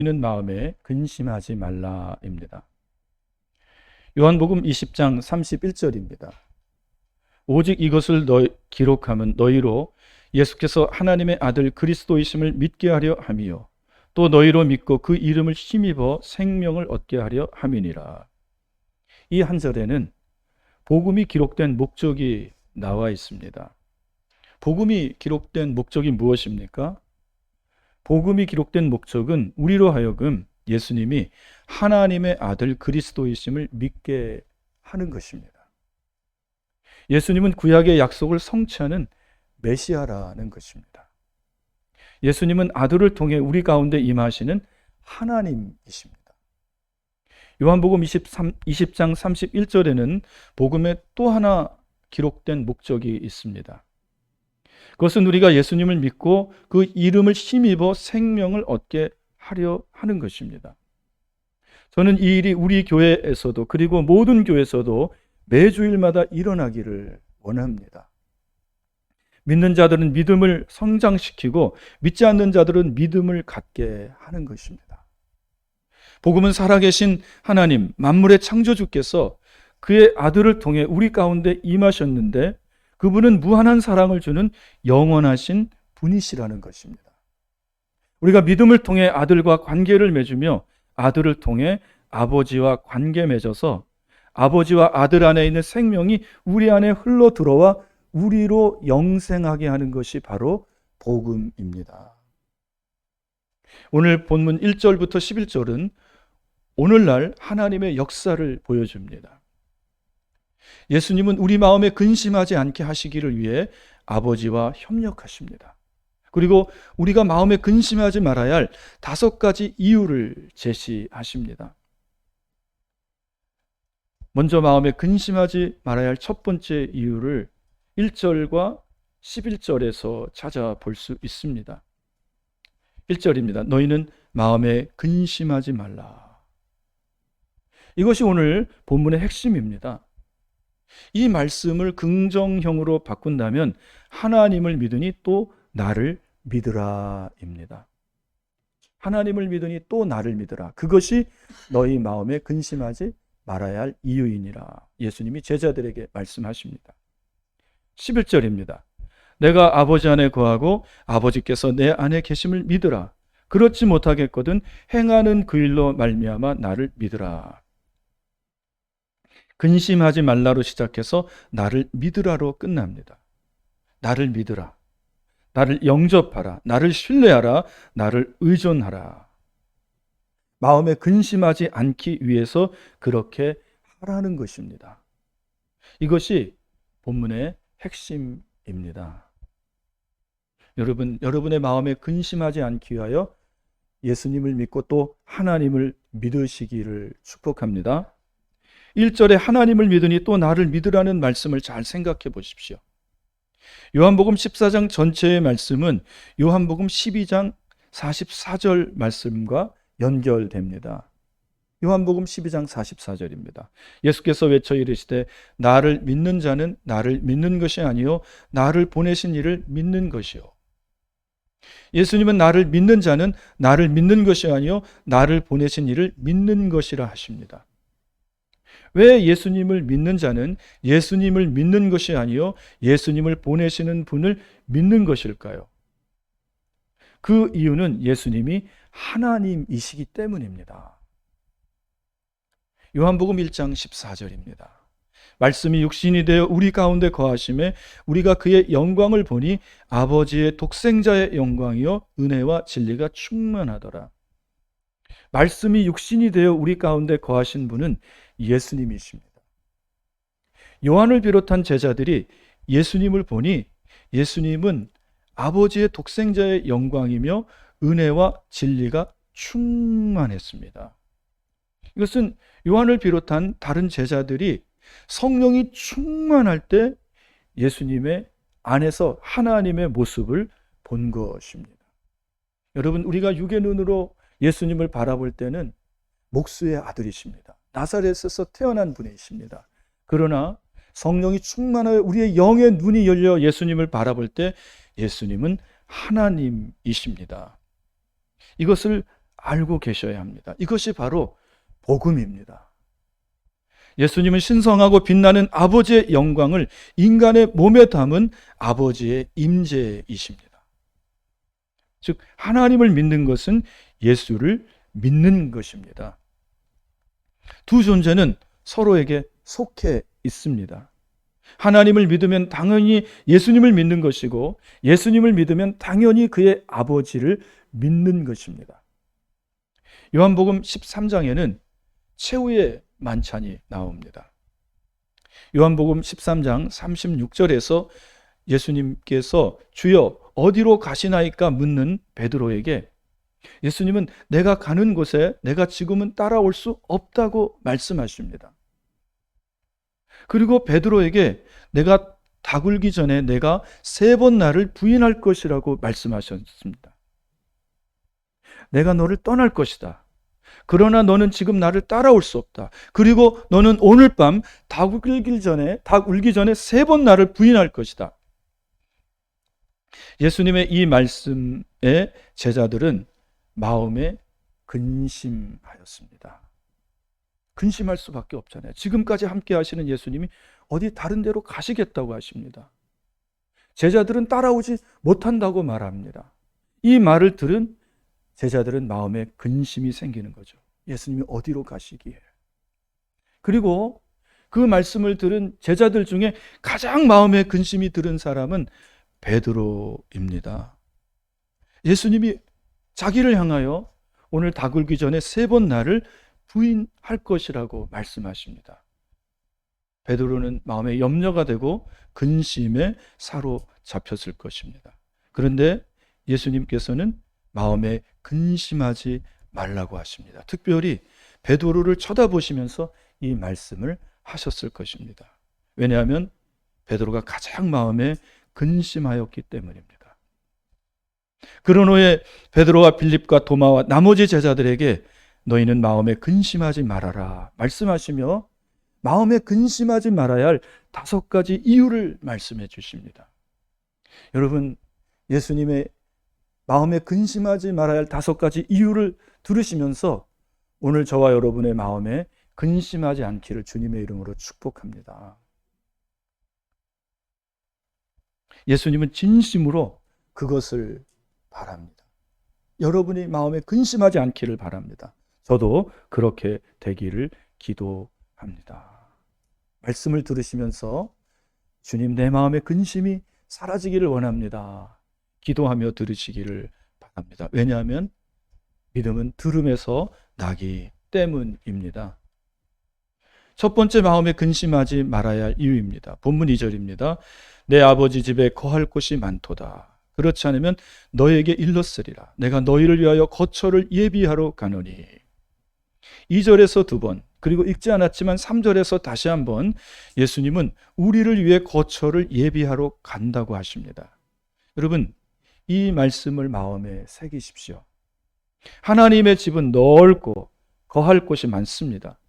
너희는 마음에 근심하지 말라입니다. 요한복음 20장 31절입니다. 오직 이것을 기록함은 너희로 예수께서 하나님의 아들 그리스도이심을 믿게 하려 함이요 또 너희로 믿고 그 이름을 힘입어 생명을 얻게 하려 함이니라. 이 한 절에는 복음이 기록된 목적이 나와 있습니다. 복음이 기록된 목적이 무엇입니까? 복음이 기록된 목적은 우리로 하여금 예수님이 하나님의 아들 그리스도이심을 믿게 하는 것입니다. 예수님은 구약의 약속을 성취하는 메시아라는 것입니다. 예수님은 아들을 통해 우리 가운데 임하시는 하나님이십니다. 요한복음 20장 31절에는 복음에 또 하나 기록된 목적이 있습니다. 그것은 우리가 예수님을 믿고 그 이름을 힘입어 생명을 얻게 하려 하는 것입니다. 저는 이 일이 우리 교회에서도 그리고 모든 교회에서도 매주일마다 일어나기를 원합니다. 믿는 자들은 믿음을 성장시키고 믿지 않는 자들은 믿음을 갖게 하는 것입니다. 복음은 살아계신 하나님, 만물의 창조주께서 그의 아들을 통해 우리 가운데 임하셨는데 그분은 무한한 사랑을 주는 영원하신 분이시라는 것입니다. 우리가 믿음을 통해 아들과 관계를 맺으며 아들을 통해 아버지와 관계 맺어서 아버지와 아들 안에 있는 생명이 우리 안에 흘러 들어와 우리로 영생하게 하는 것이 바로 복음입니다. 오늘 본문 1절부터 11절은 오늘날 하나님의 역사를 보여줍니다. 예수님은 우리 마음에 근심하지 않게 하시기를 위해 아버지와 협력하십니다. 그리고 우리가 마음에 근심하지 말아야 할 5가지 이유를 제시하십니다. 먼저 마음에 근심하지 말아야 할 첫 번째 이유를 1절과 11절에서 찾아볼 수 있습니다. 1절입니다. 너희는 마음에 근심하지 말라. 이것이 오늘 본문의 핵심입니다. 이 말씀을 긍정형으로 바꾼다면 하나님을 믿으니 또 나를 믿으라입니다. 하나님을 믿으니 또 나를 믿으라. 그것이 너희 마음에 근심하지 말아야 할 이유이니라. 예수님이 제자들에게 말씀하십니다. 11절입니다. 내가 아버지 안에 거하고 아버지께서 내 안에 계심을 믿으라. 그렇지 못하겠거든 행하는 그 일로 말미암아 나를 믿으라. 근심하지 말라로 시작해서 나를 믿으라로 끝납니다. 나를 믿으라. 나를 영접하라. 나를 신뢰하라. 나를 의존하라. 마음에 근심하지 않기 위해서 그렇게 하라는 것입니다. 이것이 본문의 핵심입니다. 여러분의 마음에 근심하지 않기 위하여 예수님을 믿고 또 하나님을 믿으시기를 축복합니다. 1절에 하나님을 믿으니 또 나를 믿으라는 말씀을 잘 생각해 보십시오. 요한복음 14장 전체의 말씀은 요한복음 12장 44절 말씀과 연결됩니다. 요한복음 12장 44절입니다. 예수께서 외쳐 이르시되 나를 믿는 자는 나를 믿는 것이 아니요 나를 보내신 이를 믿는 것이요. 예수님은 나를 믿는 자는 나를 믿는 것이 아니요 나를 보내신 이를 믿는 것이라 하십니다. 왜 예수님을 믿는 자는 예수님을 믿는 것이 아니요 예수님을 보내시는 분을 믿는 것일까요? 그 이유는 예수님이 하나님이시기 때문입니다. 요한복음 1장 14절입니다. 말씀이 육신이 되어 우리 가운데 거하심에 우리가 그의 영광을 보니 아버지의 독생자의 영광이요 은혜와 진리가 충만하더라. 말씀이 육신이 되어 우리 가운데 거하신 분은 예수님이십니다. 요한을 비롯한 제자들이 예수님을 보니 예수님은 아버지의 독생자의 영광이며 은혜와 진리가 충만했습니다. 이것은 요한을 비롯한 다른 제자들이 성령이 충만할 때 예수님의 안에서 하나님의 모습을 본 것입니다. 여러분, 우리가 육의 눈으로 예수님을 바라볼 때는 목수의 아들이십니다. 나사렛에서 태어난 분이십니다. 그러나 성령이 충만하여 우리의 영의 눈이 열려 예수님을 바라볼 때 예수님은 하나님이십니다. 이것을 알고 계셔야 합니다. 이것이 바로 복음입니다. 예수님은 신성하고 빛나는 아버지의 영광을 인간의 몸에 담은 아버지의 임재이십니다. 즉 하나님을 믿는 것은 예수를 믿는 것입니다. 두 존재는 서로에게 속해 있습니다. 하나님을 믿으면 당연히 예수님을 믿는 것이고 예수님을 믿으면 당연히 그의 아버지를 믿는 것입니다. 요한복음 13장에는 최후의 만찬이 나옵니다. 요한복음 13장 36절에서 예수님께서 주여 어디로 가시나이까 묻는 베드로에게 예수님은 내가 가는 곳에 내가 지금은 따라올 수 없다고 말씀하십니다. 그리고 베드로에게 내가 다굴기 전에 내가 3번 나를 부인할 것이라고 말씀하셨습니다. 내가 너를 떠날 것이다. 그러나 너는 지금 나를 따라올 수 없다. 그리고 너는 오늘 밤 닭 울기 전에 3번 나를 부인할 것이다. 예수님의 이 말씀에 제자들은 마음에 근심하였습니다. 근심할 수밖에 없잖아요. 지금까지 함께 하시는 예수님이 어디 다른 데로 가시겠다고 하십니다. 제자들은 따라오지 못한다고 말합니다. 이 말을 들은 제자들은 마음에 근심이 생기는 거죠. 예수님이 어디로 가시기에. 그리고 그 말씀을 들은 제자들 중에 가장 마음에 근심이 들은 사람은 베드로입니다. 예수님이 자기를 향하여 오늘 닭 울기 전에 3번 나를 부인할 것이라고 말씀하십니다. 베드로는 마음에 염려가 되고 근심에 사로잡혔을 것입니다. 그런데 예수님께서는 마음에 근심하지 말라고 하십니다. 특별히 베드로를 쳐다보시면서 이 말씀을 하셨을 것입니다. 왜냐하면 베드로가 가장 마음에 근심하였기 때문입니다. 그런 후에 베드로와 빌립과 도마와 나머지 제자들에게 너희는 마음에 근심하지 말아라 말씀하시며 마음에 근심하지 말아야 할 5가지 이유를 말씀해 주십니다. 여러분, 예수님의 마음에 근심하지 말아야 할 5가지 이유를 들으시면서 오늘 저와 여러분의 마음에 근심하지 않기를 주님의 이름으로 축복합니다. 예수님은 진심으로 그것을 바랍니다. 여러분이 마음에 근심하지 않기를 바랍니다. 저도 그렇게 되기를 기도합니다. 말씀을 들으시면서 주님, 내 마음의 근심이 사라지기를 원합니다. 기도하며 들으시기를 바랍니다. 왜냐하면 믿음은 들음에서 나기 때문입니다. 첫 번째 마음에 근심하지 말아야 할 이유입니다. 본문 2절입니다. 내 아버지 집에 거할 곳이 많도다. 그렇지 않으면 너에게 일렀으리라. 내가 너희를 위하여 거처를 예비하러 가노니. 2절에서 2번, 그리고 읽지 않았지만 3절에서 다시 한번 예수님은 우리를 위해 거처를 예비하러 간다고 하십니다. 여러분, 이 말씀을 마음에 새기십시오. 하나님의 집은 넓고 거할 곳이 많습니다.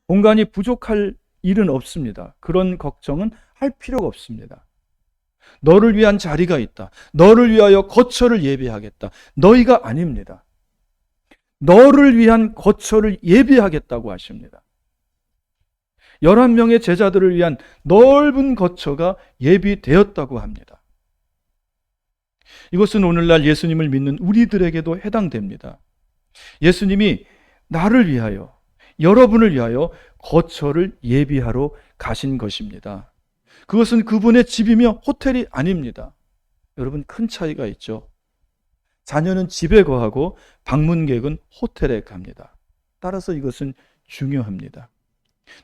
공간이 부족할 일은 없습니다. 그런 걱정은 할 필요가 없습니다. 너를 위한 자리가 있다. 너를 위하여 거처를 예비하겠다. 너희가 아닙니다. 너를 위한 거처를 예비하겠다고 하십니다. 11명의 제자들을 위한 넓은 거처가 예비되었다고 합니다. 이것은 오늘날 예수님을 믿는 우리들에게도 해당됩니다. 예수님이 나를 위하여, 여러분을 위하여 거처를 예비하러 가신 것입니다. 그것은 그분의 집이며 호텔이 아닙니다. 여러분, 큰 차이가 있죠. 자녀는 집에 거하고 방문객은 호텔에 갑니다. 따라서 이것은 중요합니다.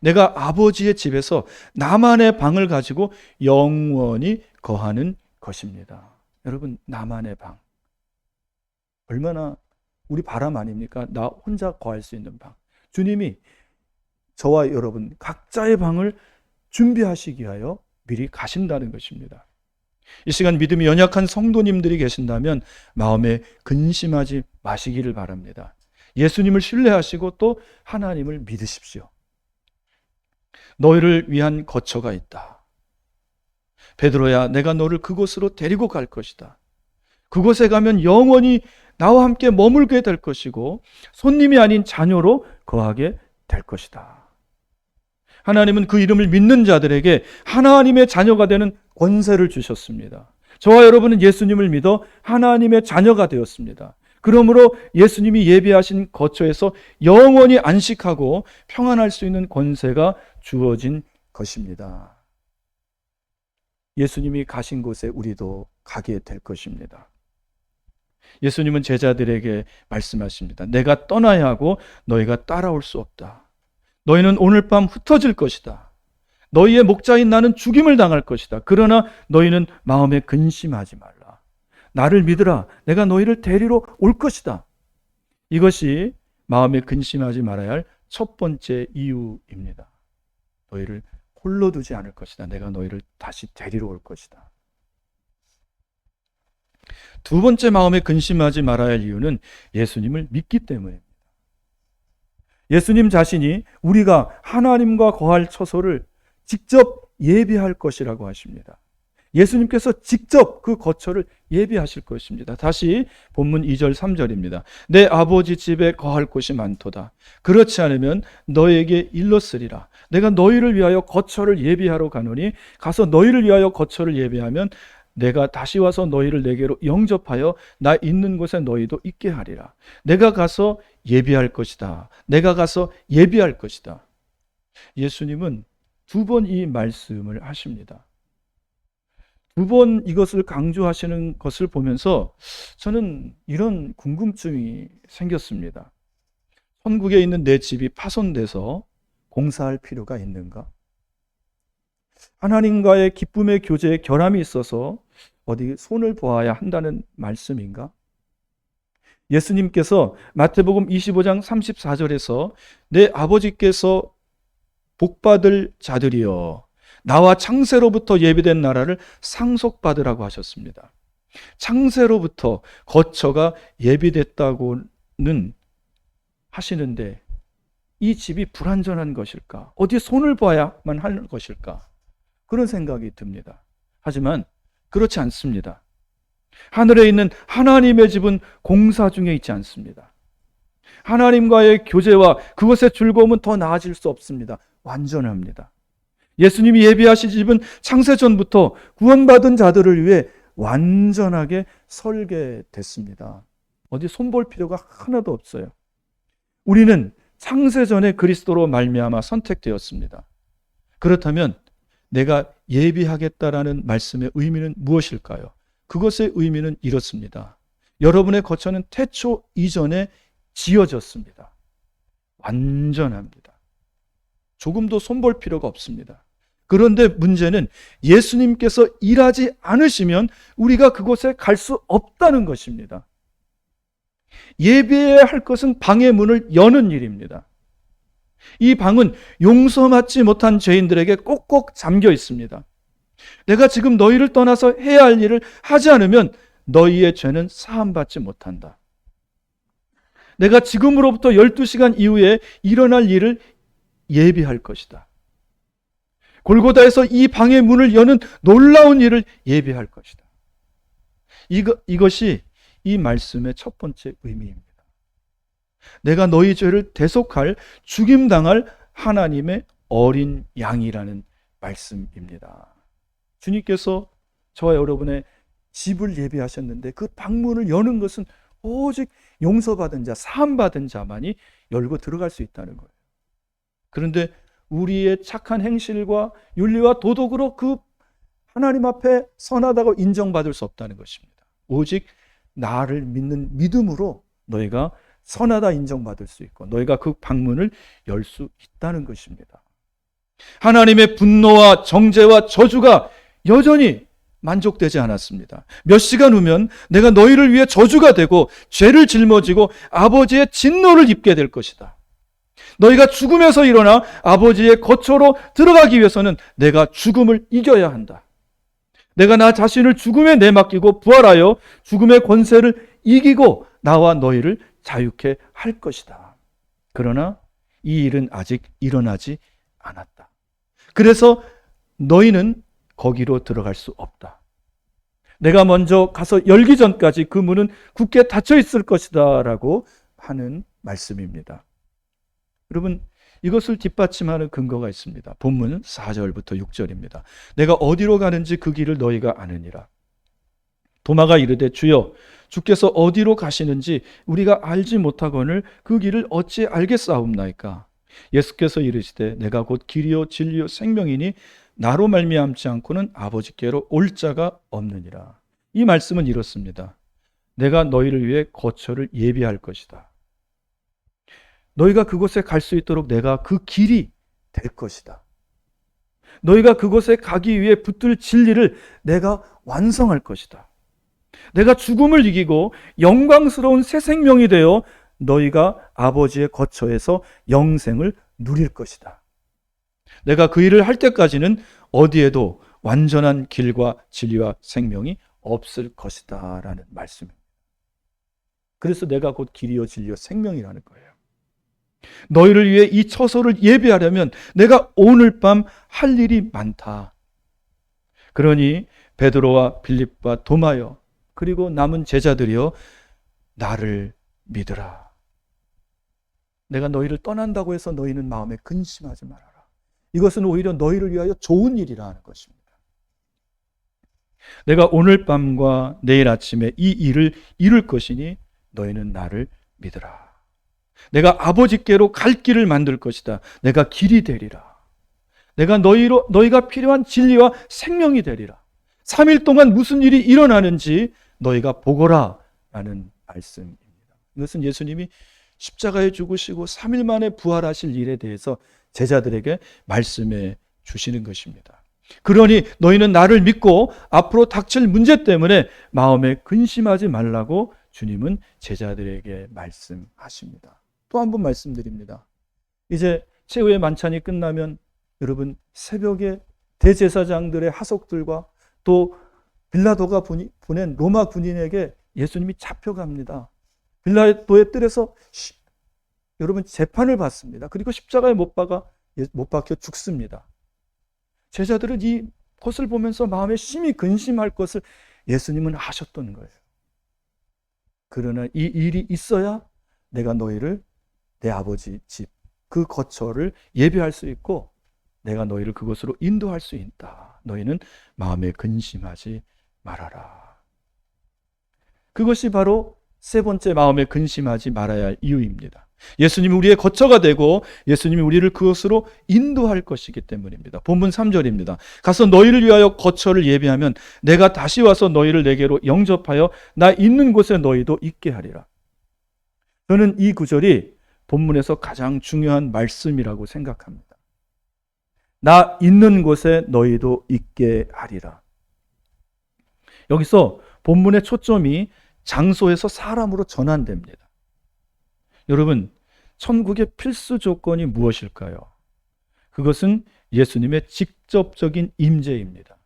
내가 아버지의 집에서 나만의 방을 가지고 영원히 거하는 것입니다. 여러분, 나만의 방. 얼마나 우리 바람 아닙니까? 나 혼자 거할 수 있는 방. 주님이 저와 여러분 각자의 방을 준비하시기 위하여 미리 가신다는 것입니다. 이 시간 믿음이 연약한 성도님들이 계신다면 마음에 근심하지 마시기를 바랍니다. 예수님을 신뢰하시고 또 하나님을 믿으십시오. 너희를 위한 거처가 있다. 베드로야, 내가 너를 그곳으로 데리고 갈 것이다. 그곳에 가면 영원히 나와 함께 머물게 될 것이고 손님이 아닌 자녀로 거하게 될 것이다. 하나님은 그 이름을 믿는 자들에게 하나님의 자녀가 되는 권세를 주셨습니다. 저와 여러분은 예수님을 믿어 하나님의 자녀가 되었습니다. 그러므로 예수님이 예비하신 거처에서 영원히 안식하고 평안할 수 있는 권세가 주어진 것입니다. 예수님이 가신 곳에 우리도 가게 될 것입니다. 예수님은 제자들에게 말씀하십니다. 내가 떠나야 하고 너희가 따라올 수 없다. 너희는 오늘 밤 흩어질 것이다. 너희의 목자인 나는 죽임을 당할 것이다. 그러나 너희는 마음에 근심하지 말라. 나를 믿으라. 내가 너희를 데리러 올 것이다. 이것이 마음에 근심하지 말아야 할 첫 번째 이유입니다. 너희를 홀로 두지 않을 것이다. 내가 너희를 다시 데리러 올 것이다. 두 번째 마음에 근심하지 말아야 할 이유는 예수님을 믿기 때문입니다. 예수님 자신이 우리가 하나님과 거할 처소를 직접 예비할 것이라고 하십니다. 예수님께서 직접 그 거처를 예비하실 것입니다. 다시 본문 2절 3절입니다. 내 아버지 집에 거할 곳이 많도다. 그렇지 않으면 너에게 일렀으리라. 내가 너희를 위하여 거처를 예비하러 가노니 가서 너희를 위하여 거처를 예비하면 내가 다시 와서 너희를 내게로 영접하여 나 있는 곳에 너희도 있게 하리라. 내가 가서 예비할 것이다. 내가 가서 예비할 것이다. 예수님은 두 번 이 말씀을 하십니다. 두 번 이것을 강조하시는 것을 보면서 저는 이런 궁금증이 생겼습니다. 천국에 있는 내 집이 파손돼서 공사할 필요가 있는가? 하나님과의 기쁨의 교제에 결함이 있어서 어디 손을 보아야 한다는 말씀인가? 예수님께서 마태복음 25장 34절에서 내 아버지께서 복받을 자들이여 나와 창세로부터 예비된 나라를 상속받으라고 하셨습니다. 창세로부터 거처가 예비됐다고는 하시는데 이 집이 불완전한 것일까? 어디에 손을 봐야만 하는 것일까? 그런 생각이 듭니다. 하지만 그렇지 않습니다. 하늘에 있는 하나님의 집은 공사 중에 있지 않습니다. 하나님과의 교제와 그것의 즐거움은 더 나아질 수 없습니다. 완전합니다. 예수님이 예비하신 집은 창세전부터 구원받은 자들을 위해 완전하게 설계됐습니다. 어디 손볼 필요가 하나도 없어요. 우리는 창세전에 그리스도로 말미암아 선택되었습니다. 그렇다면 내가 예비하겠다라는 말씀의 의미는 무엇일까요? 그것의 의미는 이렇습니다. 여러분의 거처는 태초 이전에 지어졌습니다. 완전합니다. 조금도 손볼 필요가 없습니다. 그런데 문제는 예수님께서 일하지 않으시면 우리가 그곳에 갈 수 없다는 것입니다. 예배해야 할 것은 방의 문을 여는 일입니다. 이 방은 용서받지 못한 죄인들에게 꼭꼭 잠겨 있습니다. 내가 지금 너희를 떠나서 해야 할 일을 하지 않으면 너희의 죄는 사함받지 못한다. 내가 지금으로부터 12시간 이후에 일어날 일을 예비할 것이다. 골고다에서 이 방의 문을 여는 놀라운 일을 예비할 것이다. 이것이 이 말씀의 첫 번째 의미입니다. 내가 너희 죄를 대속할 죽임당할 하나님의 어린 양이라는 말씀입니다. 주님께서 저와 여러분의 집을 예비하셨는데 그 방문을 여는 것은 오직 용서받은 자, 사함받은 자만이 열고 들어갈 수 있다는 거예요. 그런데 우리의 착한 행실과 윤리와 도덕으로 그 하나님 앞에 선하다고 인정받을 수 없다는 것입니다. 오직 나를 믿는 믿음으로 너희가 선하다 인정받을 수 있고 너희가 그 방문을 열 수 있다는 것입니다. 하나님의 분노와 정죄와 저주가 여전히 만족되지 않았습니다. 몇 시간 후면 내가 너희를 위해 저주가 되고 죄를 짊어지고 아버지의 진노를 입게 될 것이다. 너희가 죽음에서 일어나 아버지의 거처로 들어가기 위해서는 내가 죽음을 이겨야 한다. 내가 나 자신을 죽음에 내맡기고 부활하여 죽음의 권세를 이기고 나와 너희를 자유케 할 것이다. 그러나 이 일은 아직 일어나지 않았다. 그래서 너희는 거기로 들어갈 수 없다. 내가 먼저 가서 열기 전까지 그 문은 굳게 닫혀 있을 것이다 라고 하는 말씀입니다. 여러분, 이것을 뒷받침하는 근거가 있습니다. 본문 4절부터 6절입니다. 내가 어디로 가는지 그 길을 너희가 아느니라. 도마가 이르되 주여 주께서 어디로 가시는지 우리가 알지 못하거늘 그 길을 어찌 알겠사옵나이까. 예수께서 이르시되 내가 곧 길이요 진리요 생명이니 나로 말미암지 않고는 아버지께로 올 자가 없느니라. 이 말씀은 이렇습니다. 내가 너희를 위해 거처를 예비할 것이다. 너희가 그곳에 갈 수 있도록 내가 그 길이 될 것이다. 너희가 그곳에 가기 위해 붙들 진리를 내가 완성할 것이다. 내가 죽음을 이기고 영광스러운 새 생명이 되어 너희가 아버지의 거처에서 영생을 누릴 것이다. 내가 그 일을 할 때까지는 어디에도 완전한 길과 진리와 생명이 없을 것이다 라는 말씀입니다. 그래서 내가 곧 길이요 진리요 생명이라는 거예요. 너희를 위해 이 처소를 예비하려면 내가 오늘 밤 할 일이 많다. 그러니 베드로와 빌립과 도마여 그리고 남은 제자들이여 나를 믿으라. 내가 너희를 떠난다고 해서 너희는 마음에 근심하지 말아라. 이것은 오히려 너희를 위하여 좋은 일이라 하는 것입니다. 내가 오늘 밤과 내일 아침에 이 일을 이룰 것이니 너희는 나를 믿으라. 내가 아버지께로 갈 길을 만들 것이다. 내가 길이 되리라. 내가 너희가 필요한 진리와 생명이 되리라. 3일 동안 무슨 일이 일어나는지 너희가 보거라 라는 말씀입니다. 이것은 예수님이 십자가에 죽으시고 3일 만에 부활하실 일에 대해서 제자들에게 말씀해 주시는 것입니다. 그러니 너희는 나를 믿고 앞으로 닥칠 문제 때문에 마음에 근심하지 말라고 주님은 제자들에게 말씀하십니다. 또 한 번 말씀드립니다. 이제 최후의 만찬이 끝나면 여러분 새벽에 대제사장들의 하속들과 또 빌라도가 보낸 로마 군인에게 예수님이 잡혀갑니다. 빌라도의 뜰에서 여러분 재판을 받습니다. 그리고 십자가에 못 박혀 죽습니다. 제자들은 이 것을 보면서 마음에 심히 근심할 것을 예수님은 하셨던 거예요. 그러나 이 일이 있어야 내가 너희를 내 아버지 집, 그 거처를 예비할 수 있고 내가 너희를 그곳으로 인도할 수 있다. 너희는 마음에 근심하지 말아라. 그것이 바로 세 번째 마음에 근심하지 말아야 할 이유입니다. 예수님이 우리의 거처가 되고 예수님이 우리를 그곳으로 인도할 것이기 때문입니다. 본문 3절입니다. 가서 너희를 위하여 거처를 예비하면 내가 다시 와서 너희를 내게로 영접하여 나 있는 곳에 너희도 있게 하리라. 저는 이 구절이 본문에서 가장 중요한 말씀이라고 생각합니다. 나 있는 곳에 너희도 있게 하리라. 여기서 본문의 초점이 장소에서 사람으로 전환됩니다. 여러분, 천국의 필수 조건이 무엇일까요? 그것은 예수님의 직접적인 임재입니다.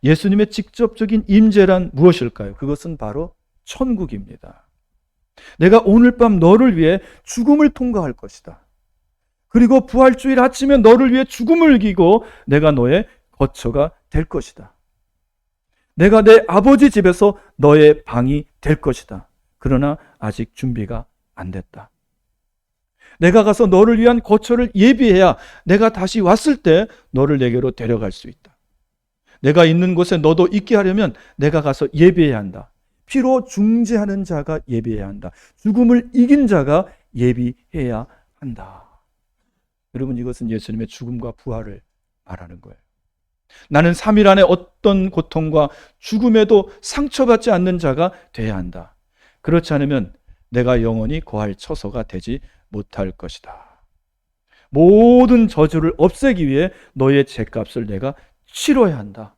예수님의 직접적인 임재란 무엇일까요? 그것은 바로 천국입니다. 내가 오늘 밤 너를 위해 죽음을 통과할 것이다. 그리고 부활주일 아침에 너를 위해 죽음을 이기고 내가 너의 거처가 될 것이다. 내가 내 아버지 집에서 너의 방이 될 것이다. 그러나 아직 준비가 안 됐다. 내가 가서 너를 위한 거처를 예비해야 내가 다시 왔을 때 너를 내게로 데려갈 수 있다. 내가 있는 곳에 너도 있게 하려면 내가 가서 예비해야 한다. 피로 중재하는 자가 예비해야 한다. 죽음을 이긴 자가 예비해야 한다. 여러분, 이것은 예수님의 죽음과 부활을 말하는 거예요. 나는 3일 안에 어떤 고통과 죽음에도 상처받지 않는 자가 돼야 한다. 그렇지 않으면 내가 영원히 거할 처소가 되지 못할 것이다. 모든 저주를 없애기 위해 너의 죄값을 내가 치러야 한다.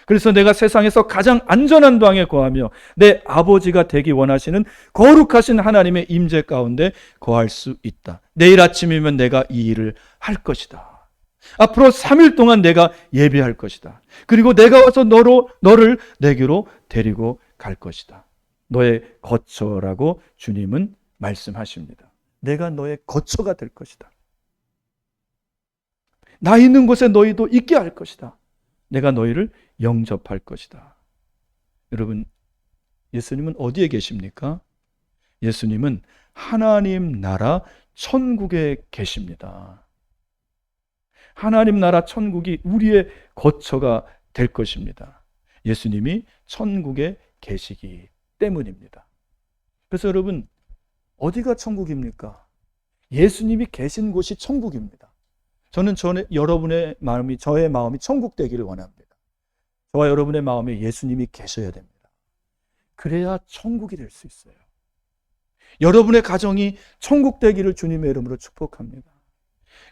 그래서 내가 세상에서 가장 안전한 방에 거하며 내 아버지가 되기 원하시는 거룩하신 하나님의 임재 가운데 거할 수 있다. 내일 아침이면 내가 이 일을 할 것이다. 앞으로 3일 동안 내가 예배할 것이다. 그리고 내가 와서 너를 내게로 데리고 갈 것이다. 너의 거처라고 주님은 말씀하십니다. 내가 너의 거처가 될 것이다. 나 있는 곳에 너희도 있게 할 것이다. 내가 너희를 영접할 것이다. 여러분, 예수님은 어디에 계십니까? 예수님은 하나님 나라 천국에 계십니다. 하나님 나라 천국이 우리의 거처가 될 것입니다. 예수님이 천국에 계시기 때문입니다. 그래서 여러분, 어디가 천국입니까? 예수님이 계신 곳이 천국입니다. 저는 여러분의 마음이, 저의 마음이 천국 되기를 원합니다. 저와 여러분의 마음에 예수님이 계셔야 됩니다. 그래야 천국이 될 수 있어요. 여러분의 가정이 천국 되기를 주님의 이름으로 축복합니다.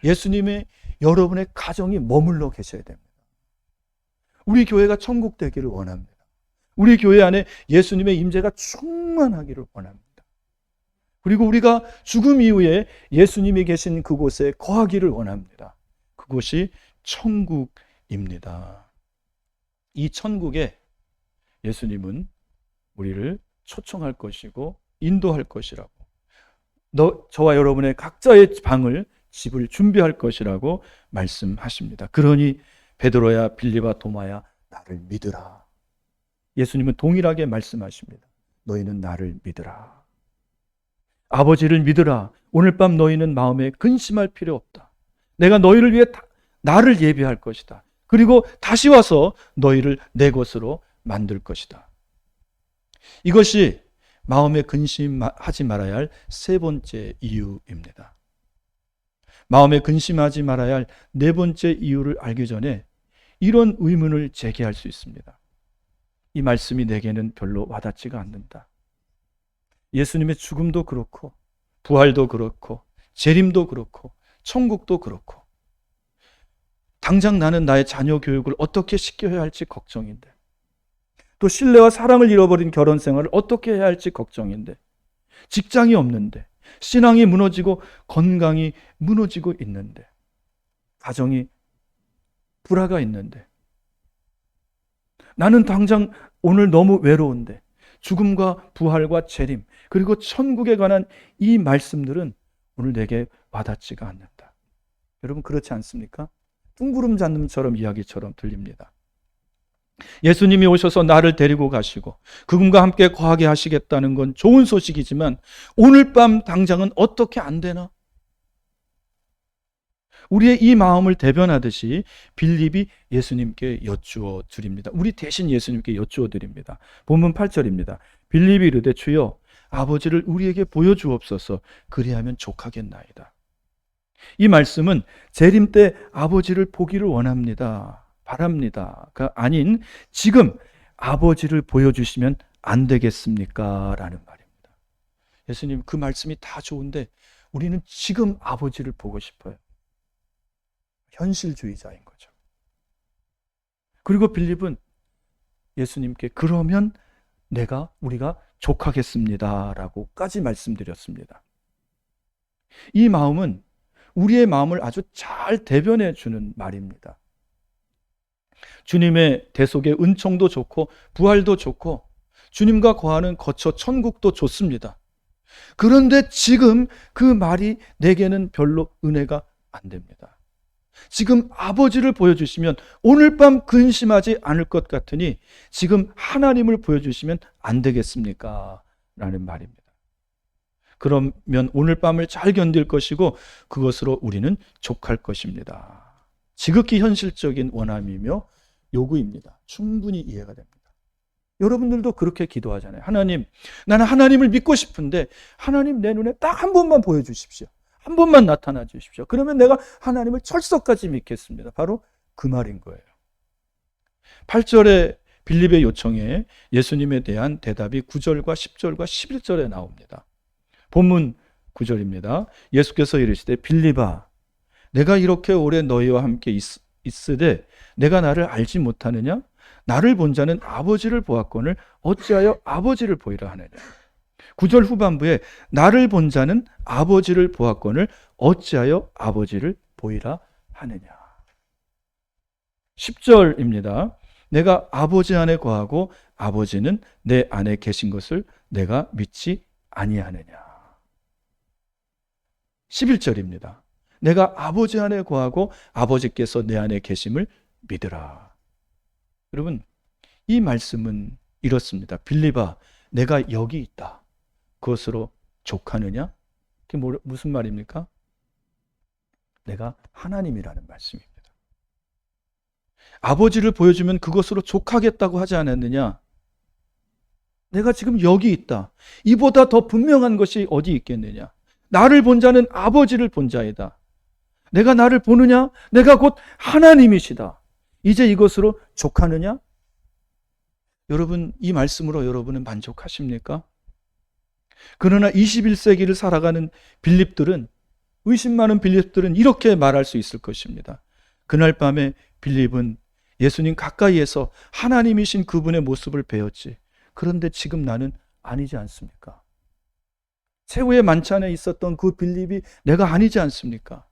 예수님의 여러분의 가정이 머물러 계셔야 됩니다. 우리 교회가 천국 되기를 원합니다. 우리 교회 안에 예수님의 임재가 충만하기를 원합니다. 그리고 우리가 죽음 이후에 예수님이 계신 그곳에 거하기를 원합니다. 그곳이 천국입니다. 이 천국에 예수님은 우리를 초청할 것이고 인도할 것이라고, 저와 여러분의 각자의 방을, 집을 준비할 것이라고 말씀하십니다. 그러니 베드로야, 빌립아, 도마야, 나를 믿으라. 예수님은 동일하게 말씀하십니다. 너희는 나를 믿으라. 아버지를 믿으라. 오늘 밤 너희는 마음에 근심할 필요 없다. 내가 너희를 위해 나를 예비할 것이다. 그리고 다시 와서 너희를 내 것으로 만들 것이다. 이것이 마음에 근심하지 말아야 할 세 번째 이유입니다. 마음에 근심하지 말아야 할 네 번째 이유를 알기 전에 이런 의문을 제기할 수 있습니다. 이 말씀이 내게는 별로 와닿지가 않는다. 예수님의 죽음도 그렇고, 부활도 그렇고, 재림도 그렇고, 천국도 그렇고, 당장 나는 나의 자녀 교육을 어떻게 시켜야 할지 걱정인데, 또 신뢰와 사랑을 잃어버린 결혼 생활을 어떻게 해야 할지 걱정인데, 직장이 없는데, 신앙이 무너지고 건강이 무너지고 있는데, 가정이 불화가 있는데, 나는 당장 오늘 너무 외로운데, 죽음과 부활과 재림, 그리고 천국에 관한 이 말씀들은 오늘 내게 와닿지가 않는다. 여러분, 그렇지 않습니까? 뚱구름 잡는처럼 이야기처럼 들립니다. 예수님이 오셔서 나를 데리고 가시고 그분과 함께 거하게 하시겠다는 건 좋은 소식이지만 오늘 밤 당장은 어떻게 안 되나? 우리의 이 마음을 대변하듯이 빌립이 예수님께 여쭈어 드립니다. 우리 대신 예수님께 여쭈어 드립니다. 본문 8절입니다. 빌립이 이르되 주여 아버지를 우리에게 보여주옵소서. 그리하면 족하겠나이다. 이 말씀은 재림 때 아버지를 보기를 원합니다. 바랍니다가 아닌 지금 아버지를 보여주시면 안 되겠습니까? 라는 말입니다. 예수님, 그 말씀이 다 좋은데 우리는 지금 아버지를 보고 싶어요. 현실주의자인 거죠. 그리고 빌립은 예수님께 그러면 우리가 족하겠습니다 라고까지 말씀드렸습니다. 이 마음은 우리의 마음을 아주 잘 대변해 주는 말입니다. 주님의 대속의 은총도 좋고 부활도 좋고 주님과 거하는 거처 천국도 좋습니다. 그런데 지금 그 말이 내게는 별로 은혜가 안 됩니다. 지금 아버지를 보여주시면 오늘 밤 근심하지 않을 것 같으니 지금 하나님을 보여주시면 안 되겠습니까? 라는 말입니다. 그러면 오늘 밤을 잘 견딜 것이고 그것으로 우리는 족할 것입니다. 지극히 현실적인 원함이며 요구입니다. 충분히 이해가 됩니다. 여러분들도 그렇게 기도하잖아요. 하나님, 나는 하나님을 믿고 싶은데 하나님 내 눈에 딱 한 번만 보여주십시오. 한 번만 나타나 주십시오. 그러면 내가 하나님을 철석까지 믿겠습니다. 바로 그 말인 거예요. 8절의 빌립의 요청에 예수님에 대한 대답이 9절과 10절과 11절에 나옵니다. 본문 9절입니다. 예수께서 이르시되 빌립아, 내가 이렇게 오래 너희와 함께 있으되 내가 나를 알지 못하느냐? 나를 본 자는 아버지를 보았거늘 어찌하여 아버지를 보이라 하느냐? 9절 후반부에 나를 본 자는 아버지를 보았거늘 어찌하여 아버지를 보이라 하느냐? 10절입니다. 내가 아버지 안에 거하고 아버지는 내 안에 계신 것을 내가 믿지 아니하느냐? 11절입니다. 내가 아버지 안에 거하고 아버지께서 내 안에 계심을 믿으라. 여러분, 이 말씀은 이렇습니다. 빌립아, 내가 여기 있다. 그것으로 족하느냐? 그게 무슨 말입니까? 내가 하나님이라는 말씀입니다. 아버지를 보여주면 그것으로 족하겠다고 하지 않았느냐? 내가 지금 여기 있다. 이보다 더 분명한 것이 어디 있겠느냐? 나를 본 자는 아버지를 본 자이다. 내가 나를 보느냐? 내가 곧 하나님이시다. 이제 이것으로 족하느냐? 여러분, 이 말씀으로 여러분은 만족하십니까? 그러나 21세기를 살아가는 빌립들은, 의심 많은 빌립들은 이렇게 말할 수 있을 것입니다. 그날 밤에 빌립은 예수님 가까이에서 하나님이신 그분의 모습을 배웠지. 그런데 지금 나는 아니지 않습니까? 최후의 만찬에 있었던 그 빌립이 내가 아니지 않습니까?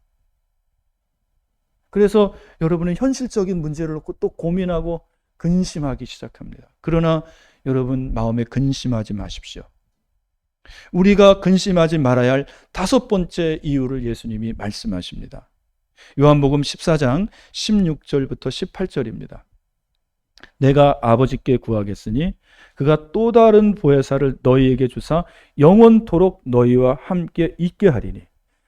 그래서 여러분은 현실적인 문제를 놓고 또 고민하고 근심하기 시작합니다. 그러나 여러분, 마음에 근심하지 마십시오. 우리가 근심하지 말아야 할 5번째 이유를 예수님이 말씀하십니다. 요한복음 14장 16절부터 18절입니다. 내가 아버지께 구하겠으니 그가 또 다른 보혜사를 너희에게 주사 영원토록 너희와 함께 있게 하리니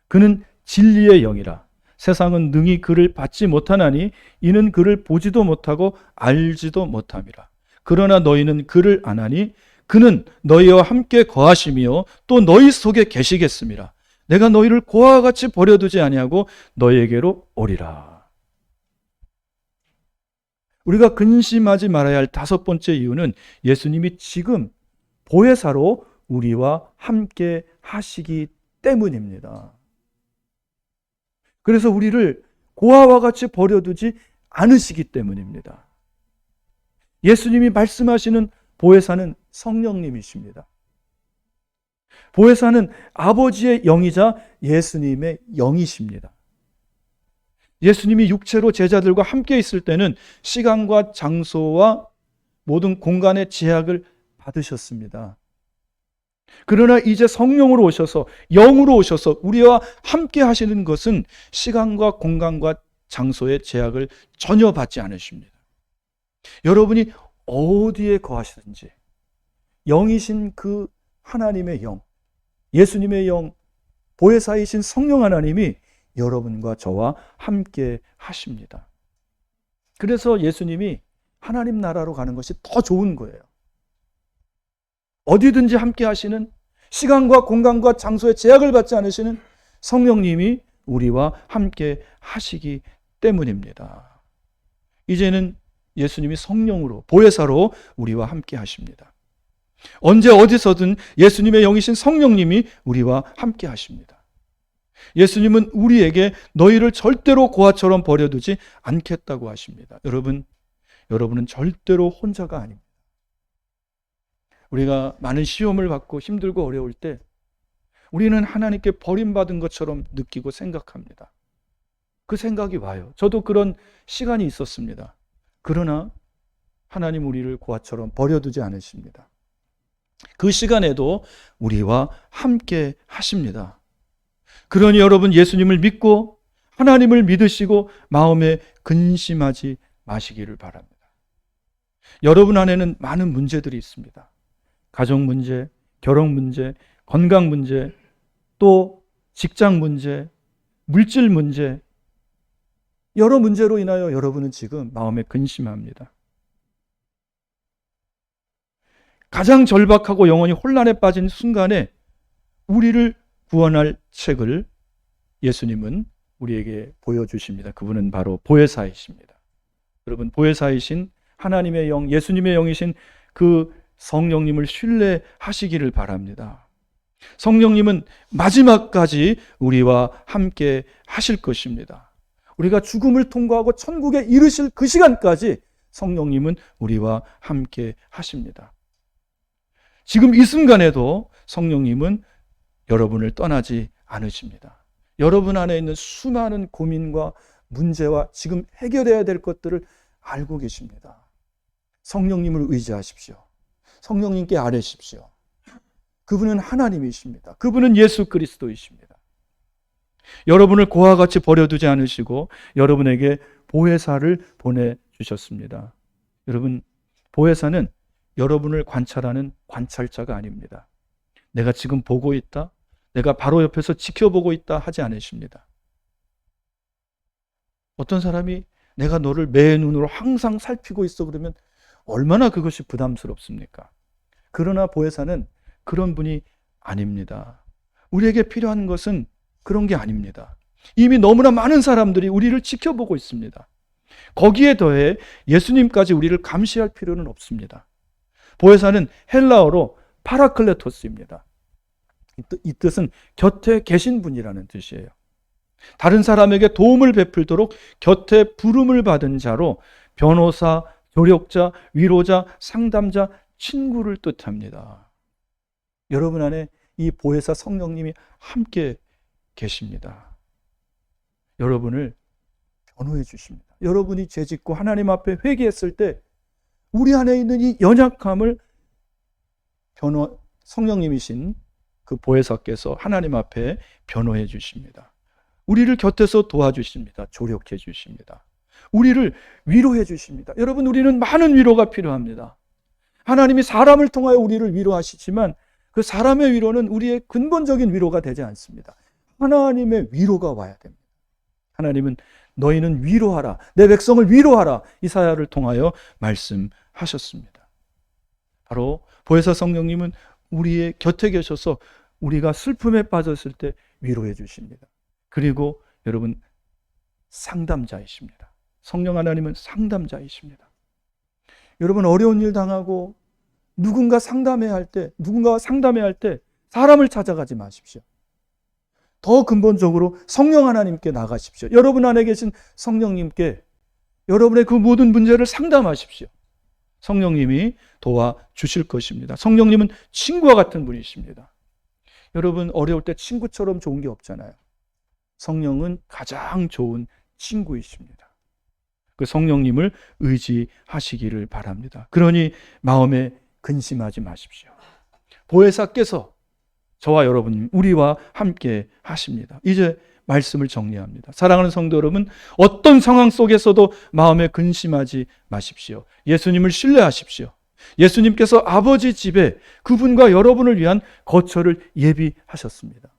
그는 진리의 영이라. 세상은 능히 그를 받지 못하나니 이는 그를 보지도 못하고 알지도 못함이라. 그러나 너희는 그를 아나니 그는 너희와 함께 거하시며 또 너희 속에 계시겠음이라. 내가 너희를 고아와 같이 버려두지 아니하고 너희에게로 오리라. 우리가 근심하지 말아야 할 5번째 이유는 예수님이 지금 보혜사로 우리와 함께 하시기 때문입니다. 그래서 우리를 고아와 같이 버려두지 않으시기 때문입니다. 예수님이 말씀하시는 보혜사는 성령님이십니다. 보혜사는 아버지의 영이자 예수님의 영이십니다. 예수님이 육체로 제자들과 함께 있을 때는 시간과 장소와 모든 공간의 제약을 받으셨습니다. 그러나 이제 성령으로 오셔서, 영으로 오셔서 우리와 함께 하시는 것은 시간과 공간과 장소의 제약을 전혀 받지 않으십니다. 여러분이 어디에 거하시든지 영이신 그 하나님의 영, 예수님의 영, 보혜사이신 성령 하나님이 여러분과 저와 함께 하십니다. 그래서 예수님이 하나님 나라로 가는 것이 더 좋은 거예요. 어디든지 함께 하시는, 시간과 공간과 장소의 제약을 받지 않으시는 성령님이 우리와 함께 하시기 때문입니다. 이제는 예수님이 성령으로, 보혜사로 우리와 함께 하십니다. 언제 어디서든 예수님의 영이신 성령님이 우리와 함께 하십니다. 예수님은 우리에게 너희를 절대로 고아처럼 버려두지 않겠다고 하십니다. 여러분은 절대로 혼자가 아닙니다. 우리가 많은 시험을 받고 힘들고 어려울 때 우리는 하나님께 버림받은 것처럼 느끼고 생각합니다. 그 생각이 와요. 저도 그런 시간이 있었습니다. 그러나 하나님 우리를 고아처럼 버려두지 않으십니다. 그 시간에도 우리와 함께 하십니다. 그러니 여러분, 예수님을 믿고 하나님을 믿으시고 마음에 근심하지 마시기를 바랍니다. 여러분 안에는 많은 문제들이 있습니다. 가족 문제, 결혼 문제, 건강 문제, 또 직장 문제, 물질 문제, 여러 문제로 인하여 여러분은 지금 마음에 근심합니다. 가장 절박하고 영혼이 혼란에 빠진 순간에 우리를 구원할 책을 예수님은 우리에게 보여주십니다. 그분은 바로 보혜사이십니다. 여러분, 보혜사이신 하나님의 영, 예수님의 영이신 그 성령님을 신뢰하시기를 바랍니다. 성령님은 마지막까지 우리와 함께 하실 것입니다. 우리가 죽음을 통과하고 천국에 이르실 그 시간까지 성령님은 우리와 함께 하십니다. 지금 이 순간에도 성령님은 여러분을 떠나지 않으십니다. 여러분 안에 있는 수많은 고민과 문제와 지금 해결해야 될 것들을 알고 계십니다. 성령님을 의지하십시오. 성령님께 아뢰십시오. 그분은 하나님이십니다. 그분은 예수 그리스도이십니다. 여러분을 고아와 같이 버려두지 않으시고 여러분에게 보혜사를 보내주셨습니다. 여러분, 보혜사는 여러분을 관찰하는 관찰자가 아닙니다. 내가 지금 보고 있다, 내가 바로 옆에서 지켜보고 있다 하지 않으십니다. 어떤 사람이 내가 너를 매 눈으로 항상 살피고 있어 그러면 얼마나 그것이 부담스럽습니까? 그러나 보혜사는 그런 분이 아닙니다. 우리에게 필요한 것은 그런 게 아닙니다. 이미 너무나 많은 사람들이 우리를 지켜보고 있습니다. 거기에 더해 예수님까지 우리를 감시할 필요는 없습니다. 보혜사는 헬라어로 파라클레토스입니다. 이 뜻은 곁에 계신 분이라는 뜻이에요. 다른 사람에게 도움을 베풀도록 곁에 부름을 받은 자로 변호사, 조력자, 위로자, 상담자, 친구를 뜻합니다. 여러분 안에 이 보혜사 성령님이 함께 계십니다. 여러분을 변호해 주십니다. 여러분이 죄짓고 하나님 앞에 회개했을 때 우리 안에 있는 이 연약함을 성령님이신 그 보혜사께서 하나님 앞에 변호해 주십니다. 우리를 곁에서 도와주십니다. 조력해 주십니다. 우리를 위로해 주십니다. 여러분, 우리는 많은 위로가 필요합니다. 하나님이 사람을 통하여 우리를 위로하시지만 그 사람의 위로는 우리의 근본적인 위로가 되지 않습니다. 하나님의 위로가 와야 됩니다. 하나님은 너희는 위로하라, 내 백성을 위로하라, 이사야를 통하여 말씀하셨습니다. 바로 보혜사 성령님은 우리의 곁에 계셔서 우리가 슬픔에 빠졌을 때 위로해 주십니다. 그리고 여러분, 상담자이십니다. 성령 하나님은 상담자이십니다. 여러분, 어려운 일 당하고 누군가와 상담해야 할 때 사람을 찾아가지 마십시오. 더 근본적으로 성령 하나님께 나가십시오. 여러분 안에 계신 성령님께 여러분의 그 모든 문제를 상담하십시오. 성령님이 도와주실 것입니다. 성령님은 친구와 같은 분이십니다. 여러분, 어려울 때 친구처럼 좋은 게 없잖아요. 성령은 가장 좋은 친구이십니다. 그 성령님을 의지하시기를 바랍니다. 그러니 마음에 근심하지 마십시오. 보혜사께서 저와 여러분, 우리와 함께 하십니다. 이제 말씀을 정리합니다. 사랑하는 성도 여러분, 어떤 상황 속에서도 마음에 근심하지 마십시오. 예수님을 신뢰하십시오. 예수님께서 아버지 집에 그분과 여러분을 위한 거처를 예비하셨습니다.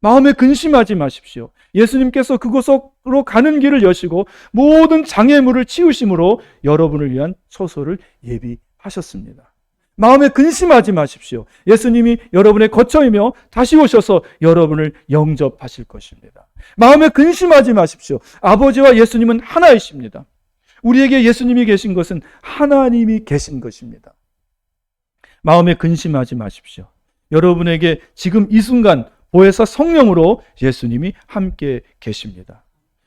마음에 근심하지 마십시오. 예수님께서 그곳으로 가는 길을 여시고 모든 장애물을 치우심으로 여러분을 위한 처소를 예비하셨습니다. 마음에 근심하지 마십시오. 예수님이 여러분의 거처이며 다시 오셔서 여러분을 영접하실 것입니다. 마음에 근심하지 마십시오. 아버지와 예수님은 하나이십니다. 우리에게 예수님이 계신 것은 하나님이 계신 것입니다. 마음에 근심하지 마십시오. 여러분에게 지금 이 순간 보혜사 성령으로 예수님이 함께 계십니다.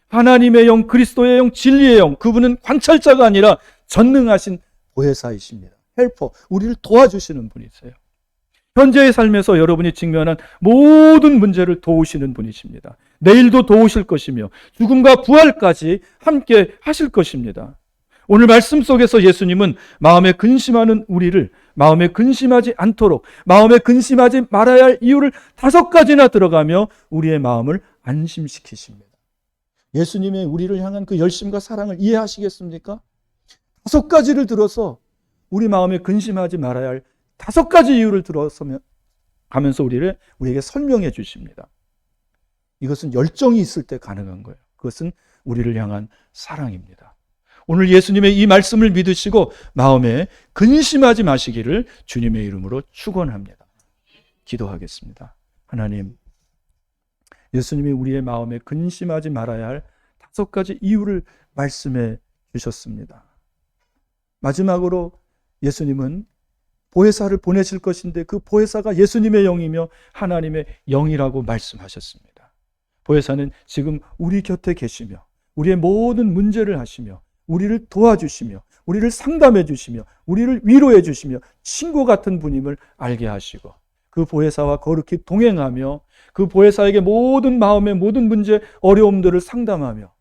하나님의 영, 그리스도의 영, 진리의 영, 그분은 관찰자가 아니라 전능하신 보혜사이십니다. 헬퍼, 우리를 도와주시는 분이세요. 현재의 삶에서 여러분이 직면한 모든 문제를 도우시는 분이십니다. 내일도 도우실 것이며 죽음과 부활까지 함께 하실 것입니다. 오늘 말씀 속에서 예수님은 마음에 근심하는 우리를 마음에 근심하지 않도록, 마음에 근심하지 말아야 할 이유를 5가지나 들어가며 우리의 마음을 안심시키십니다. 예수님의 우리를 향한 그 열심과 사랑을 이해하시겠습니까? 5가지를 들어서 우리 마음에 근심하지 말아야 할 5가지 이유를 들어서면 가면서 우리에게 설명해 주십니다. 이것은 열정이 있을 때 가능한 거예요. 그것은 우리를 향한 사랑입니다. 오늘 예수님의 이 말씀을 믿으시고 마음에 근심하지 마시기를 주님의 이름으로 축원합니다. 기도하겠습니다. 하나님, 예수님이 우리의 마음에 근심하지 말아야 할 5가지 이유를 말씀해 주셨습니다. 마지막으로 예수님은 보혜사를 보내실 것인데 그 보혜사가 예수님의 영이며 하나님의 영이라고 말씀하셨습니다. 보혜사는 지금 우리 곁에 계시며 우리의 모든 문제를 하시며 우리를 도와주시며 우리를 상담해 주시며 우리를 위로해 주시며 친구 같은 분임을 알게 하시고 그 보혜사와 거룩히 동행하며 그 보혜사에게 모든 마음의 모든 문제, 어려움들을 상담하며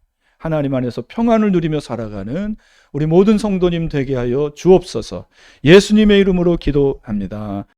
하나님 안에서 평안을 누리며 살아가는 우리 모든 성도님 되게 하여 주옵소서. 예수님의 이름으로 기도합니다.